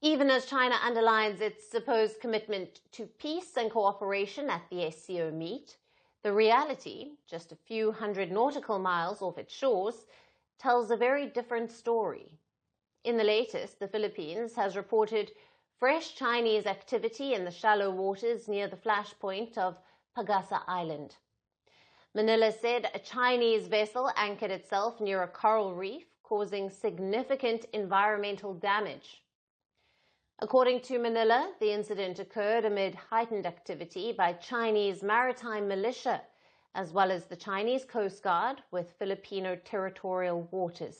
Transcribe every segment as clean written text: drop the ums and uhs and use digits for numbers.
Even as China underlines its supposed commitment to peace and cooperation at the SCO meet, the reality, just a few hundred nautical miles off its shores, tells a very different story. In the latest, the Philippines has reported fresh Chinese activity in the shallow waters near the flashpoint of Pagasa Island. Manila said a Chinese vessel anchored itself near a coral reef, causing significant environmental damage. According to Manila, the incident occurred amid heightened activity by Chinese maritime militia, as well as the Chinese Coast Guard with Filipino territorial waters.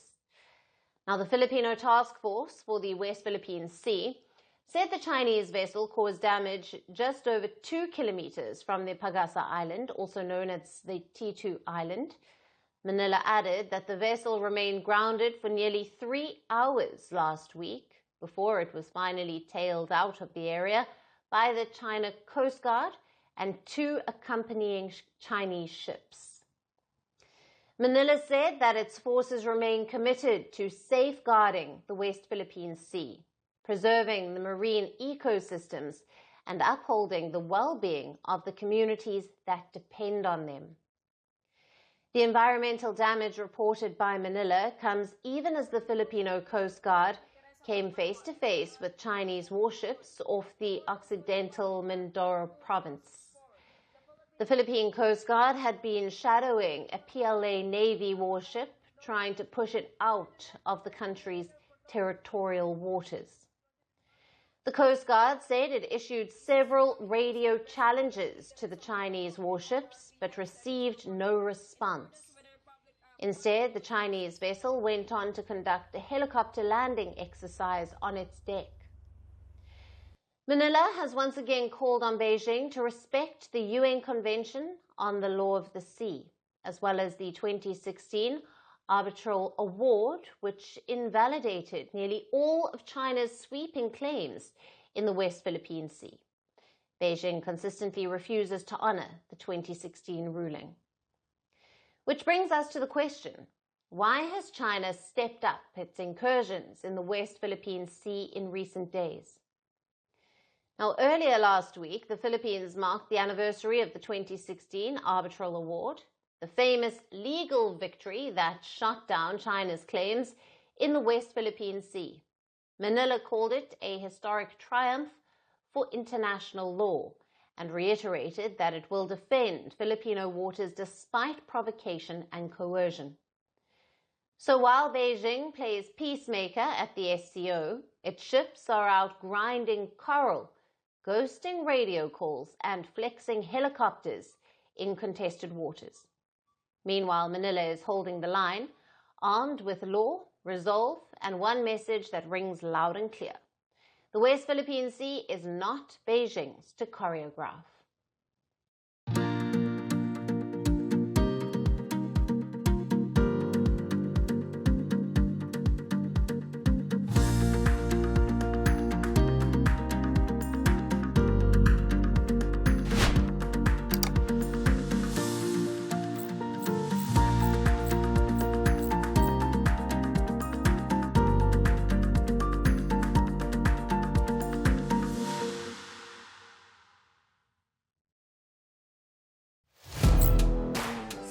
Now, the Filipino Task Force for the West Philippine Sea said the Chinese vessel caused damage just over 2 kilometers from the Pagasa Island, also known as the T2 Island. Manila added that the vessel remained grounded for nearly 3 hours last week before it was finally tailed out of the area by the China Coast Guard and 2 accompanying Chinese ships. Manila said that its forces remain committed to safeguarding the West Philippine Sea, preserving the marine ecosystems, and upholding the well-being of the communities that depend on them. The environmental damage reported by Manila comes even as the Filipino Coast Guard came face-to-face with Chinese warships off the Occidental Mindoro province. The Philippine Coast Guard had been shadowing a PLA Navy warship, trying to push it out of the country's territorial waters. The Coast Guard said it issued several radio challenges to the Chinese warships, but received no response. Instead, the Chinese vessel went on to conduct a helicopter landing exercise on its deck. Manila has once again called on Beijing to respect the UN Convention on the Law of the Sea, as well as the 2016 arbitral award, which invalidated nearly all of China's sweeping claims in the West Philippine Sea. Beijing consistently refuses to honor the 2016 ruling. Which brings us to the question, why has China stepped up its incursions in the West Philippine Sea in recent days? Now, earlier last week, the Philippines marked the anniversary of the 2016 arbitral award, the famous legal victory that shot down China's claims in the West Philippine Sea. Manila called it a historic triumph for international law and reiterated that it will defend Filipino waters despite provocation and coercion. So while Beijing plays peacemaker at the SCO, its ships are out grinding coral, ghosting radio calls and flexing helicopters in contested waters. Meanwhile, Manila is holding the line, armed with law, resolve, and one message that rings loud and clear. The West Philippine Sea is not Beijing's to choreograph.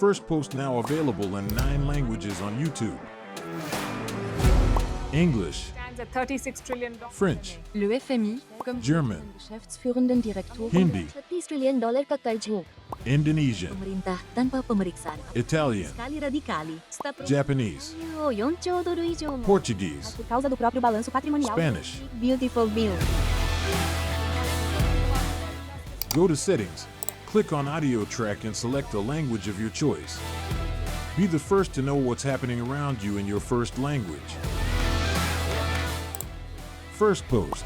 Firstpost now available in 9 languages on YouTube. English, $36 trillion. French, Le FMI, comme German, Geschäftsführenden Direktor, Hindi, $30 trillion kakarjo. Indonesian, Pemerintah tanpa pemeriksaan. Italian, Sekali radikali. Japanese, 4 兆ドル以上も Portuguese, por causa do próprio balanço patrimonial. Spanish. Beautiful bill. Go to Settings, click on Audio Track and select a language of your choice. Be the first to know what's happening around you in your first language. Firstpost.